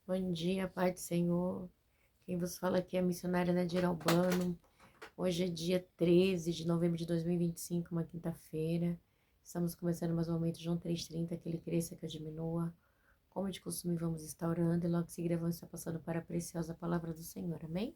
Bom dia, Pai do Senhor. Quem vos fala aqui é a missionária Nadir Albano. Hoje é dia 13 de novembro de 2025, uma quinta-feira. Estamos começando mais um momento, João 3,30, que ele cresça, que eu diminua. Como de costume, vamos estar orando e logo em seguida vamos estar passando para a preciosa palavra do Senhor. Amém?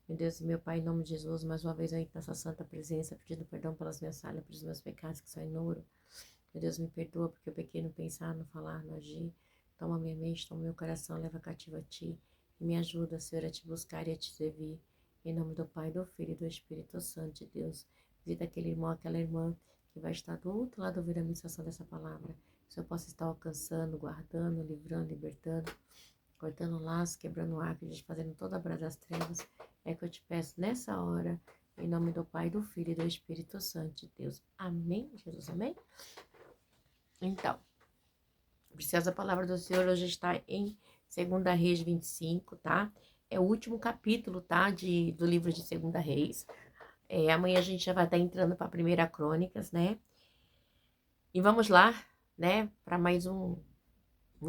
Meu Deus e meu Pai, em nome de Jesus, mais uma vez eu entro nessa santa presença, pedindo perdão pelas minhas falhas, pelos meus pecados que são inúmeros. Meu Deus, me perdoa porque eu pequei no pensar, no falar, no agir. Toma minha mente, toma meu coração, leva cativo a Ti. E me ajuda, Senhor, a Te buscar e a Te servir. Em nome do Pai, do Filho e do Espírito Santo de Deus. Visita aquele irmão, aquela irmã que vai estar do outro lado ouvindo a ministração dessa palavra. Que o Senhor possa estar alcançando, guardando, livrando, libertando, cortando o laço, quebrando o arco, fazendo toda a obra das trevas. É que eu te peço nessa hora, em nome do Pai, do Filho e do Espírito Santo de Deus. Amém, Jesus, amém? Então, preciosa palavra do Senhor hoje está em 2 Reis 25, tá? É o último capítulo, tá? Do livro de 2 Reis. Amanhã a gente já vai estar entrando para a primeira Crônicas, né? E vamos lá, né? Para mais um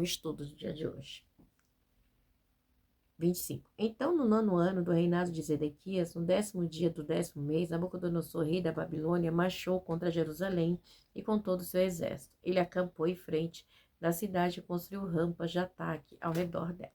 estudo do dia de hoje. 25. Então, no 9º ano do reinado de Zedequias, no 10º dia do 10º mês, Nabucodonosor, rei da Babilônia, marchou contra Jerusalém e com todo o seu exército. Ele acampou em frente da cidade e construiu rampas de ataque ao redor dela.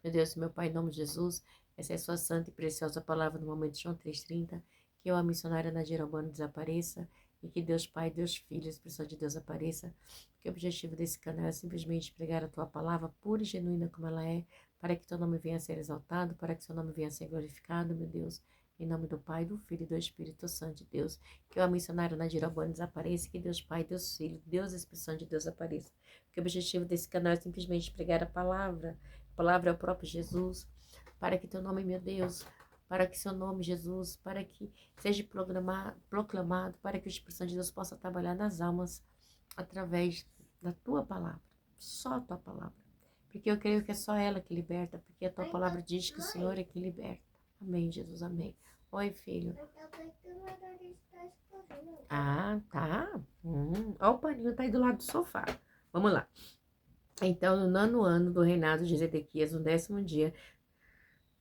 Meu Deus, meu Pai, em nome de Jesus, essa é a sua santa e preciosa palavra no momento de João 3,30, que eu, a missionária Nadir Albano, desapareça e que Deus Pai, Deus Filho, a expressão de Deus apareça, porque o objetivo desse canal é simplesmente pregar a tua palavra pura e genuína como ela é, para que teu nome venha a ser exaltado, para que seu nome venha a ser glorificado, meu Deus, em nome do Pai, do Filho e do Espírito Santo de Deus, que eu, a missionária Nadir Albano, desapareça, que Deus Pai, Deus Filho, Deus, a expressão de Deus apareça, porque o objetivo desse canal é simplesmente pregar a palavra é o próprio Jesus, para que teu nome, meu Deus, para que seu nome, Jesus, para que seja proclamado, para que o Espírito Santo de Deus possa trabalhar nas almas através da tua palavra, só a tua palavra, porque eu creio que é só ela que liberta, porque a tua palavra diz que o Senhor é que liberta. Amém, Jesus, amém. Oi, filho. Ah, tá. Ó, o paninho tá aí do lado do sofá. Vamos lá. Então, no 9º ano do reinado de Zedequias, no 10º dia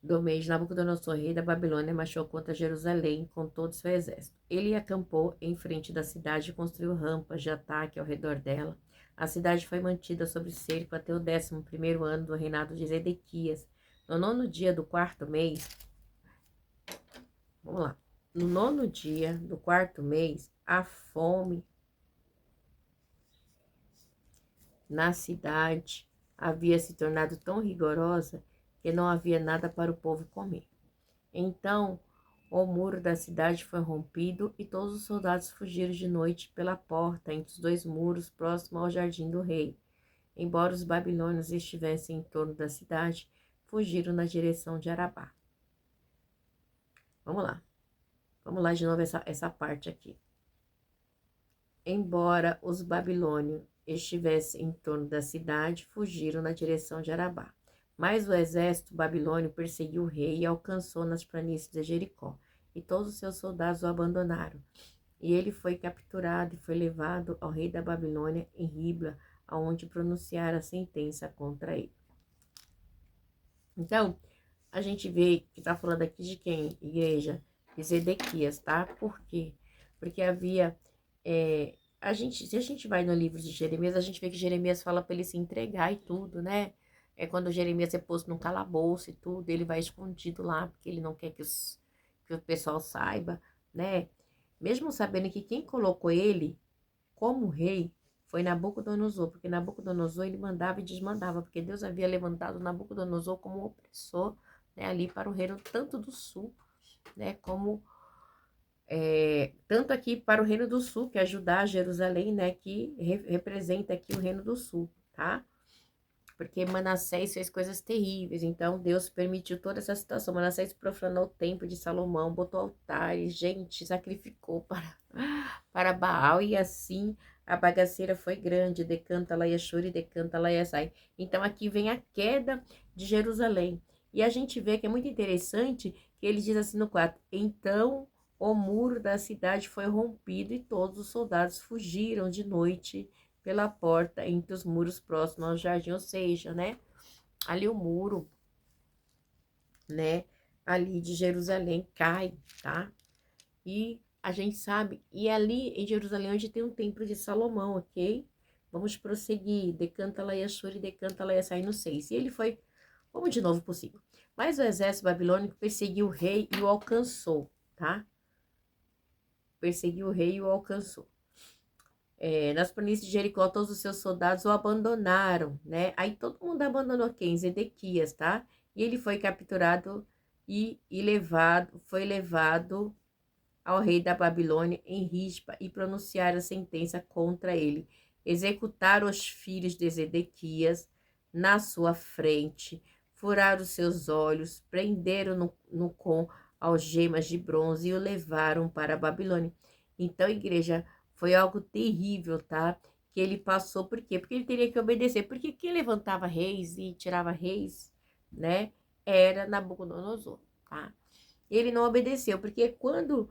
do mês, Nabucodonosor, rei da Babilônia, marchou contra Jerusalém com todo o seu exército. Ele acampou em frente da cidade e construiu rampas de ataque ao redor dela. A cidade foi mantida sob cerco até o 11º ano do reinado de Zedequias. No 9º dia do 4º mês, vamos lá. No 9º dia do 4º mês, a fome na cidade havia se tornado tão rigorosa que não havia nada para o povo comer. Então, o muro da cidade foi rompido e todos os soldados fugiram de noite pela porta entre os dois muros próximo ao jardim do rei. Embora os babilônios estivessem em torno da cidade, fugiram na direção de Arabá. Vamos lá de novo essa parte aqui. Embora os babilônios estivessem em torno da cidade, fugiram na direção de Arabá. Mas o exército babilônio perseguiu o rei e alcançou nas planícies de Jericó, e todos os seus soldados o abandonaram. E ele foi capturado e foi levado ao rei da Babilônia em Ribla, aonde pronunciaram a sentença contra ele. Então, a gente vê que está falando aqui de quem? Igreja de Zedequias, tá? Por quê? Porque havia... se a gente vai no livro de Jeremias, a gente vê que Jeremias fala para ele se entregar e tudo, né? É quando Jeremias é posto num calabouço e tudo, ele vai escondido lá, porque ele não quer que o pessoal saiba, né? Mesmo sabendo que quem colocou ele como rei foi Nabucodonosor, porque Nabucodonosor ele mandava e desmandava, porque Deus havia levantado Nabucodonosor como um opressor, né, ali para o reino tanto do sul, né, como tanto aqui para o reino do sul, que é Judá, Jerusalém, né, que representa aqui o reino do sul, tá? Porque Manassés fez coisas terríveis, então Deus permitiu toda essa situação. Manassés profanou o templo de Salomão, botou altares, gente, sacrificou para Baal, e assim a bagaceira foi grande, decanta lá Yashuri, decanta lá Yasai. Então aqui vem a queda de Jerusalém. E a gente vê que é muito interessante que ele diz assim no 4, então o muro da cidade foi rompido e todos os soldados fugiram de noite pela porta entre os muros próximos ao jardim, ou seja, né? ali o muro, né, ali de Jerusalém cai, tá? E a gente sabe, e ali em Jerusalém onde tem um templo de Salomão, ok? Vamos prosseguir, decanta lá Yashuri, decanta lá Yassai no 6. E ele foi, vamos de novo por 5. Mas o exército babilônico perseguiu o rei e o alcançou, tá? Perseguiu o rei e o alcançou. Nas planícies de Jericó, todos os seus soldados o abandonaram, né? Aí todo mundo abandonou quem? Zedequias, tá? E ele foi capturado e foi levado ao rei da Babilônia em Rispa e pronunciaram a sentença contra ele. Executaram os filhos de Zedequias na sua frente, furaram os seus olhos, prenderam com algemas de bronze e o levaram para a Babilônia. Então, igreja, foi algo terrível, tá? Que ele passou, por quê? Porque ele teria que obedecer. Porque quem levantava reis e tirava reis, né? Era Nabucodonosor, tá? Ele não obedeceu, porque quando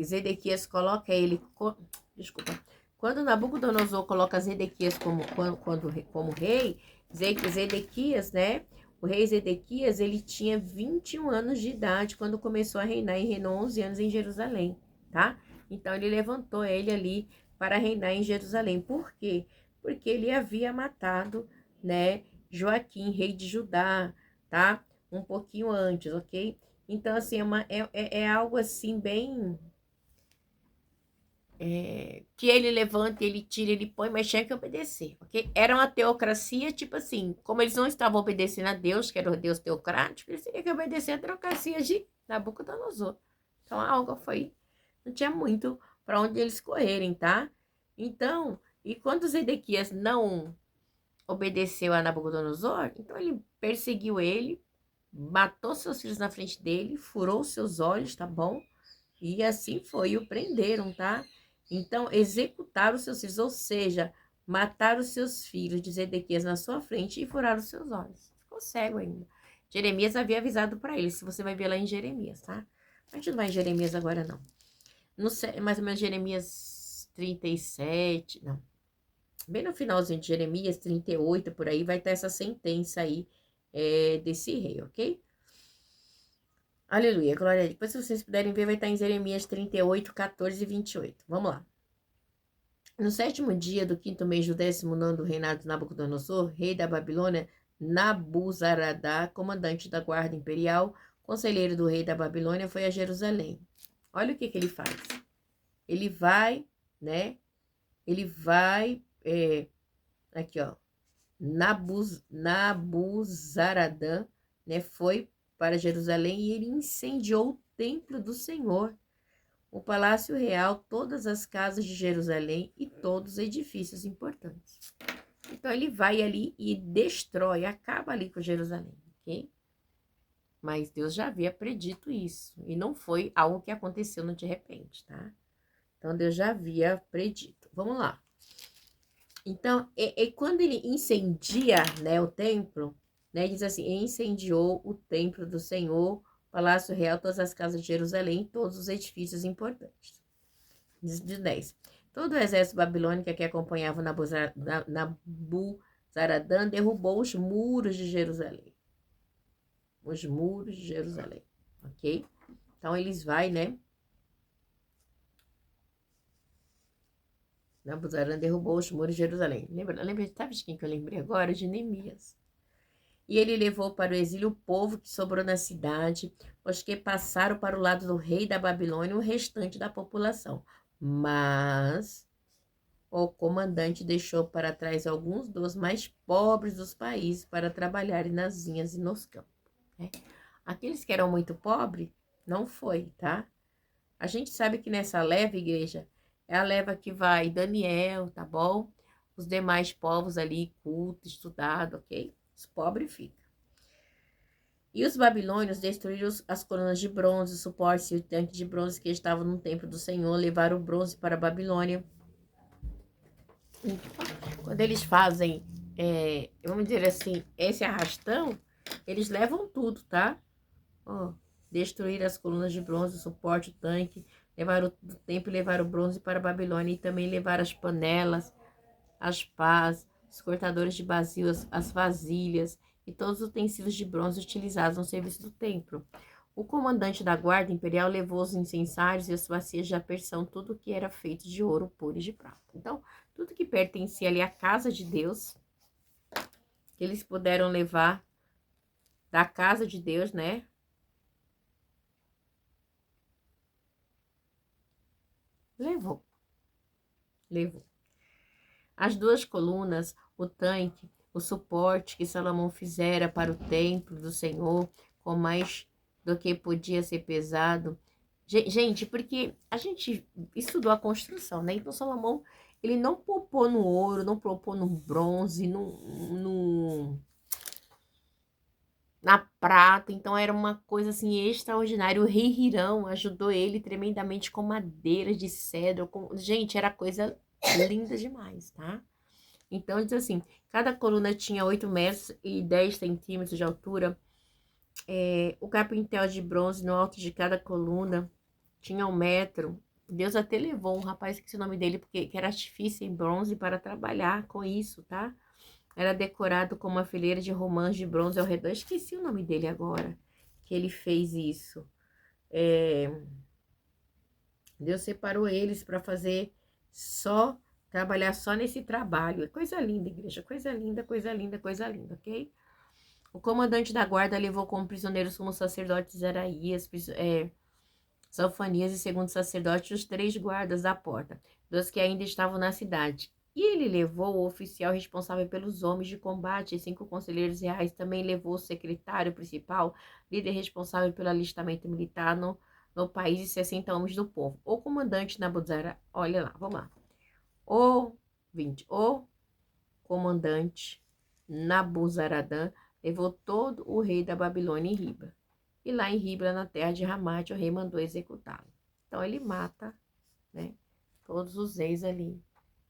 Zedequias coloca ele, desculpa, quando Nabucodonosor coloca Zedequias como rei, Zedequias, né, o rei Zedequias, ele tinha 21 anos de idade quando começou a reinar, e reinou 11 anos em Jerusalém, tá? Então, ele levantou ele ali para reinar em Jerusalém. Por quê? Porque ele havia matado, né, Joaquim, rei de Judá, tá? Um pouquinho antes, ok? Então, assim, é algo assim bem... que ele levanta, ele tira, ele põe, mas tinha que obedecer, ok? Era uma teocracia, tipo assim, como eles não estavam obedecendo a Deus, que era o Deus teocrático, eles tinham que obedecer a teocracia de Nabucodonosor. Então, a algo foi... Não tinha muito para onde eles correrem, tá? Então, e quando Zedequias não obedeceu a Nabucodonosor, então ele perseguiu ele, matou seus filhos na frente dele, furou seus olhos, tá bom? E assim foi, e o prenderam, tá? Então, executaram os seus filhos, ou seja, mataram os seus filhos de Zedequias na sua frente e furaram os seus olhos. Ficou cego ainda. Jeremias havia avisado para ele, se você vai ver lá em Jeremias, tá? A gente não vai em Jeremias agora, não. Não sei, mais ou menos Jeremias 37, não. Bem no finalzinho de Jeremias 38, por aí, vai ter essa sentença aí desse rei, ok? Aleluia, glória a Deus. Depois, se vocês puderem ver, vai estar em Jeremias 38, 14 e 28. Vamos lá. No 7º dia do 5º mês do 19º reinado de Nabucodonosor, rei da Babilônia, Nabuzaradá, comandante da guarda imperial, conselheiro do rei da Babilônia, foi a Jerusalém. Olha o que ele faz. Ele vai, né? Ele vai, aqui ó, Nabuzaradã, né? Foi para Jerusalém e ele incendiou o templo do Senhor, o palácio real, todas as casas de Jerusalém e todos os edifícios importantes. Então ele vai ali e destrói, acaba ali com Jerusalém, ok? Mas Deus já havia predito isso e não foi algo que aconteceu de repente, tá? Então Deus já havia predito. Vamos lá. Então, quando ele incendia, né, o templo, né, diz assim, incendiou o templo do Senhor, palácio real, todas as casas de Jerusalém, todos os edifícios importantes. Diz 10. Todo o exército babilônico que acompanhava Nabuzaradã derrubou os muros de Jerusalém. Os muros de Jerusalém, ok? Então, eles vai, né? Nabuzaradã derrubou os muros de Jerusalém. Lembra, sabe de quem que eu lembrei agora? De Neemias. E ele levou para o exílio o povo que sobrou na cidade, os que passaram para o lado do rei da Babilônia, o restante da população. Mas o comandante deixou para trás alguns dos mais pobres dos países para trabalharem nas vinhas e nos campos, né? Aqueles que eram muito pobres, não foi, tá? A gente sabe que nessa leva, igreja, é a leva que vai Daniel, tá bom? Os demais povos ali, culto, estudado, ok? Os pobres ficam. E os babilônios destruíram as colunas de bronze, o suporte e o tanque de bronze que estavam no templo do Senhor, levaram o bronze para a Babilônia. Quando eles fazem, vamos dizer assim, esse arrastão, eles levam tudo, tá? Ó, destruir as colunas de bronze, o suporte, o tanque, levaram o templo e levaram o bronze para a Babilônia e também levaram as panelas, as pás, os cortadores de bacio, as vasilhas e todos os utensílios de bronze utilizados no serviço do templo. O comandante da guarda imperial levou os incensários e as bacias de aspersão, tudo que era feito de ouro puro e de prata. Então, tudo que pertencia ali à casa de Deus, que eles puderam levar da casa de Deus, né? Levou. As duas colunas, o tanque, o suporte que Salomão fizera para o templo do Senhor, com mais do que podia ser pesado. Gente, porque a gente estudou a construção, né? Então Salomão, ele não poupou no ouro, não poupou no bronze, na prata, então era uma coisa assim extraordinária. O rei Hirão ajudou ele tremendamente com madeiras de cedro. Gente, era coisa linda demais, tá? Então, diz assim, cada coluna tinha 8 metros e 10 centímetros de altura. O carpintel de bronze no alto de cada coluna tinha 1 metro. Deus até levou um rapaz, esqueci o nome dele, porque que era artifício em bronze para trabalhar com isso, tá? Era decorado com uma fileira de romãs de bronze ao redor. Esqueci o nome dele agora, que ele fez isso. Deus separou eles para trabalhar só nesse trabalho. É coisa linda, igreja, coisa linda, coisa linda, coisa linda, ok? O comandante da guarda levou como prisioneiros como sacerdotes Zeraías, Sofanias e segundo sacerdote os 3 guardas da porta, dos que ainda estavam na cidade. E ele levou o oficial responsável pelos homens de combate e 5 conselheiros reais. Também levou o secretário principal, líder responsável pelo alistamento militar no país e 60 homens do povo. O comandante Nabuzaradan, olha lá, vamos lá. O comandante Nabuzaradan levou todo o rei da Babilônia em Ribla. E lá em Ribla, na terra de Ramate, o rei mandou executá-lo. Então ele mata, né, todos os reis ali.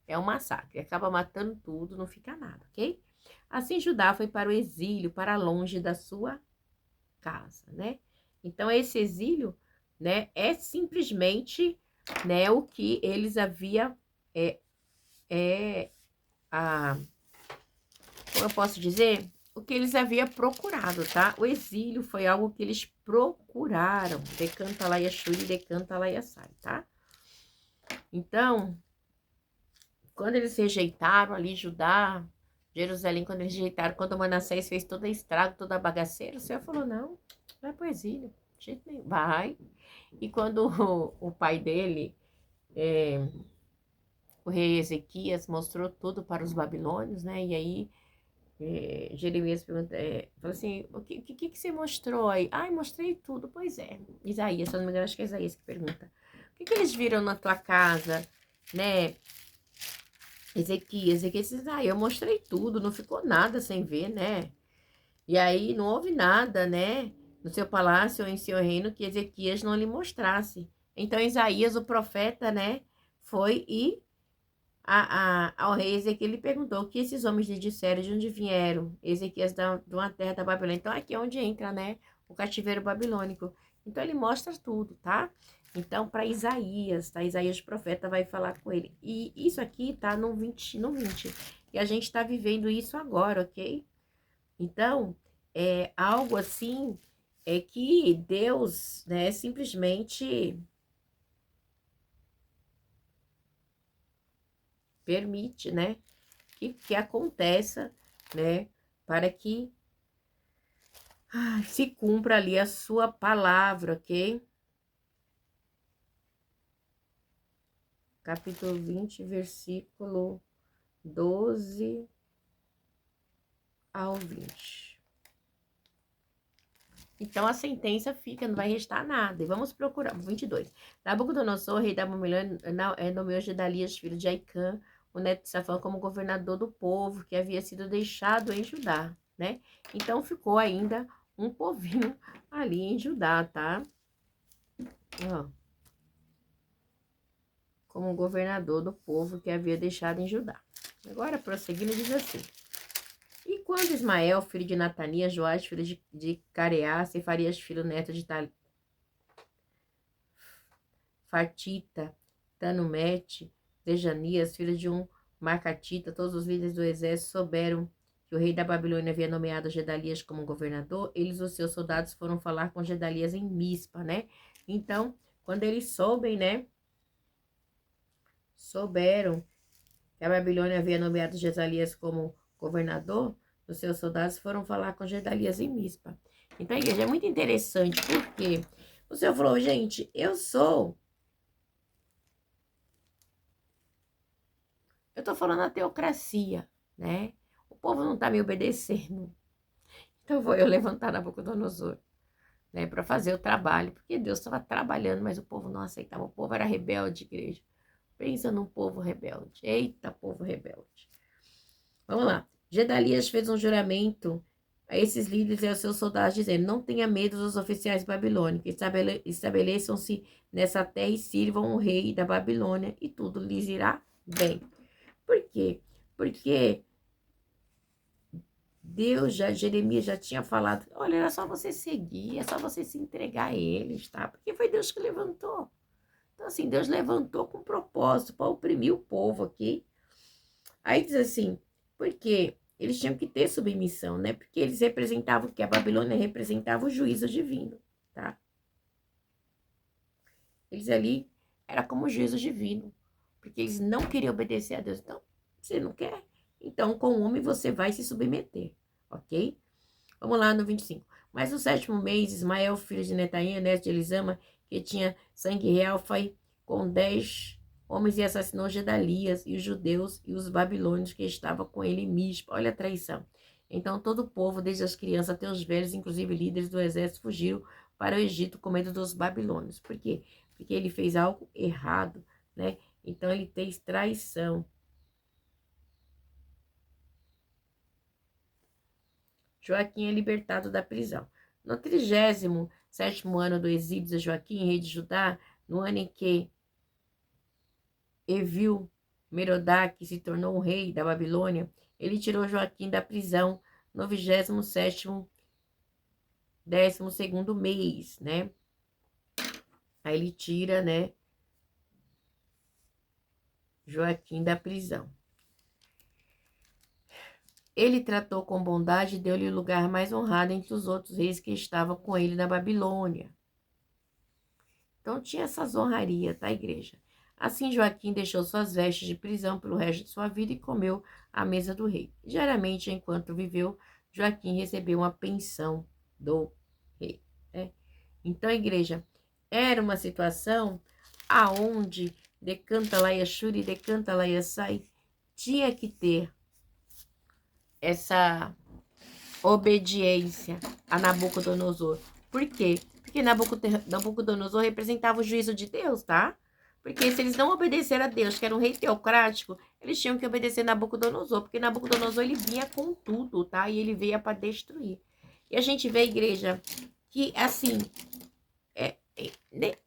É um massacre, acaba matando tudo, não fica nada, ok? Assim Judá foi para o exílio, para longe da sua casa, né? Então esse exílio, né, é simplesmente, né, o que eles haviam, como eu posso dizer? O que eles haviam procurado, tá? O exílio foi algo que eles procuraram. Decanta lá Yashuri, decanta lá Yasai, tá? Então, quando eles rejeitaram ali Judá, Jerusalém, quando eles rejeitaram, quando Manassés fez todo estrago, toda bagaceira, o Senhor falou, não, vai pro exílio, de jeito nenhum, vai. E quando o pai dele, o rei Ezequias, mostrou tudo para os babilônios, né? E aí Jeremias pergunta, fala assim, o que você mostrou aí? Ai, mostrei tudo, pois é. Isaías, se eu não me engano, acho que é Isaías que pergunta. O que eles viram na tua casa, né? Ezequias diz, eu mostrei tudo, não ficou nada sem ver, né? E aí não houve nada, né? No seu palácio ou em seu reino que Ezequias não lhe mostrasse. Então Isaías, o profeta, né? Foi e ao rei Ezequiel ele perguntou o que esses homens lhe disseram, de onde vieram. Ezequias de uma terra da Babilônia. Então aqui é onde entra, né? O cativeiro babilônico. Então ele mostra tudo, tá? Então para Isaías, tá? Isaías o profeta vai falar com ele. E isso aqui tá no 20, no 20. E a gente tá vivendo isso agora, ok? Então, é algo assim é que Deus, né, simplesmente permite, né, que aconteça, né, para que se cumpra ali a sua palavra, ok? Capítulo 20, versículo 12 ao 20. Então, a sentença fica, não vai restar nada. E vamos procurar. 22. Nabucodonosor, rei da Babilônia, nomeou Gedalias, filho de Aicã, o neto de Safã, como governador do povo que havia sido deixado em Judá, né? Então, ficou ainda um povinho ali em Judá, tá? Ó, como governador do povo que havia deixado em Judá. Agora, prosseguindo, diz assim. E quando Ismael, filho de Natanias, Joás, filho de Careá, Cefarias, filho neto de Fatita, Tanumete, Dejanias, filho de um Marcatita, todos os líderes do exército souberam que o rei da Babilônia havia nomeado Gedalias como governador, eles e os seus soldados foram falar com Gedalias em Mispa, né? Então, quando eles souberam que a Babilônia havia nomeado Gedalias como governador, os seus soldados foram falar com Gedalias em Mispa. Então, a igreja é muito interessante, porque o Senhor falou, gente, eu tô falando a teocracia, né? O povo não tá me obedecendo. Então, vou eu levantar Nabucodonosor, né, para fazer o trabalho, porque Deus estava trabalhando, mas o povo não aceitava. O povo era rebelde, igreja. Pensa num povo rebelde. Eita, povo rebelde. Vamos lá. Gedalias fez um juramento a esses líderes e aos seus soldados, dizendo: não tenha medo dos oficiais babilônicos, estabeleçam-se nessa terra e sirvam o rei da Babilônia, e tudo lhes irá bem. Por quê? Porque Jeremias já tinha falado, olha, era só você seguir, é só você se entregar a eles, tá? Porque foi Deus que levantou. Então, assim, Deus levantou com propósito para oprimir o povo aqui. Aí diz assim, porque eles tinham que ter submissão, né? Porque eles representavam, que a Babilônia representava o juízo divino, tá? Eles ali era como o juízo divino, porque eles não queriam obedecer a Deus. Então, você não quer? Então, com o homem você vai se submeter, ok? Vamos lá no 25. Mas no 7º mês, Ismael, filho de Netania, neto de Elisama, que tinha sangue real, foi com 10 homens e assassinou Gedalias e os judeus e os babilônios que estavam com ele em Mispa. Olha a traição. Então todo o povo, desde as crianças até os velhos, inclusive líderes do exército, fugiram para o Egito com medo dos babilônios. Por quê? Porque ele fez algo errado, né? Então ele fez traição. Joaquim é libertado da prisão. No 37º ano do exílio de Joaquim, rei de Judá, no ano em que Evil Merodach se tornou o rei da Babilônia, ele tirou Joaquim da prisão no 27º, 12º mês, né? Aí ele tira, né, Joaquim da prisão. Ele tratou com bondade e deu-lhe o lugar mais honrado entre os outros reis que estavam com ele na Babilônia. Então tinha essas honrarias, tá, igreja? Assim Joaquim deixou suas vestes de prisão pelo resto de sua vida e comeu à mesa do rei. Diariamente, enquanto viveu, Joaquim recebeu uma pensão do rei, né? Então, igreja, era uma situação aonde decanta lá Shuri, decanta lá Sai, tinha que ter essa obediência a Nabucodonosor. Por quê? Porque Nabucodonosor representava o juízo de Deus, tá? Porque se eles não obedeceram a Deus, que era um rei teocrático, eles tinham que obedecer Nabucodonosor, porque Nabucodonosor ele vinha com tudo, tá? E ele veio para destruir. E a gente vê, igreja, que assim,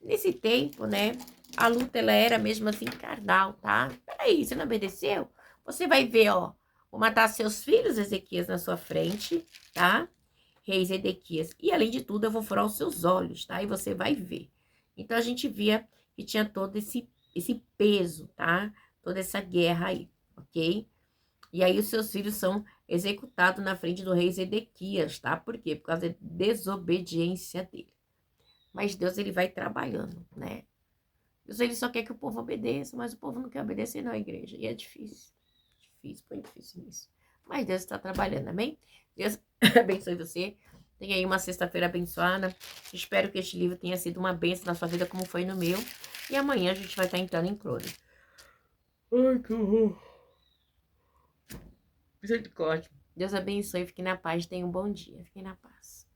nesse tempo, né, a luta ela era mesmo assim carnal, tá? Peraí, você não obedeceu? Você vai ver, ó, vou matar seus filhos, Ezequias, na sua frente, tá? Rei Ezequias. E além de tudo, eu vou furar os seus olhos, tá? E você vai ver. Então a gente via que tinha todo esse peso, tá? Toda essa guerra aí, ok? E aí os seus filhos são executados na frente do rei Zedequias, tá? Por quê? Por causa da desobediência dele. Mas Deus, ele vai trabalhando, né? Deus, ele só quer que o povo obedeça, mas o povo não quer obedecer, não, igreja. E é difícil. Difícil, foi difícil isso. Mas Deus está trabalhando, amém? Deus abençoe você. Tenha aí uma sexta-feira abençoada. Espero que este livro tenha sido uma bênção na sua vida, como foi no meu. E amanhã a gente vai estar entrando em crônica. Ai, que horror. Misericórdia. Deus abençoe. Fique na paz. Tenha um bom dia. Fique na paz.